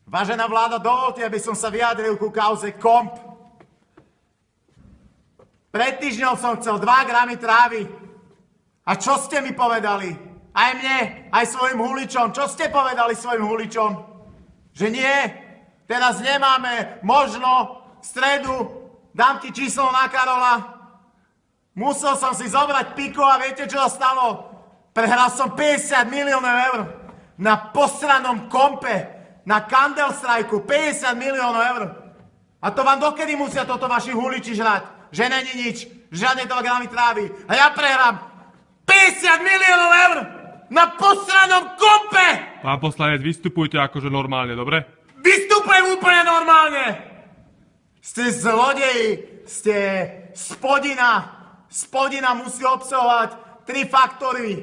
Vážená vláda, dovolte, aby som sa vyjadril ku kauze Komp. Pred týždňom som chcel 2 gramy trávy. A čo ste mi povedali? Aj mne, aj svojim huličom. Čo ste povedali svojim huličom? Že nie, teraz nemáme, možno v stredu dám ti číslo na Karola. Musel som si zobrať piko a viete, čo stalo? Prehral som 50 miliónov eur na posranom Kompe. Na Kandelstrajku 50 miliónov eur. A to vám dokedy musia toto vaši huliči žrať? Že není nič, žiadne 2 gramy trávy. A ja prehrám 50 miliónov eur na posranom Kompe! Pán poslanec, vystupujte akože normálne, dobre? Vystupujem úplne normálne! Ste zlodeji, ste spodina. Spodina musí obsahovať 3 faktory.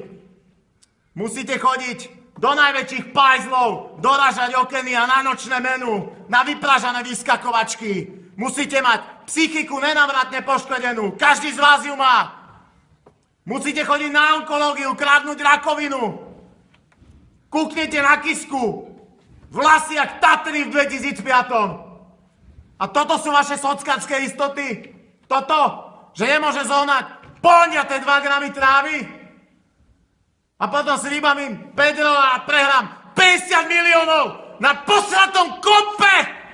Musíte chodiť do najväčších pajzlov, dorážať okeny a na nočné menu, na vypražané vyskakovačky. Musíte mať psychiku nenávratne poškodenú. Každý z vás ju má. Musíte chodiť na onkológiu, kradnúť rakovinu. Kúknete na Kisku. Vlasy jak Tatry v 2005. A toto sú vaše sockačské istoty? Toto? Že nemôže zohnať poľňaté 2 gramy trávy? A potom si vybavím Pedro a prehrám 50 miliónov na posratom Kompe!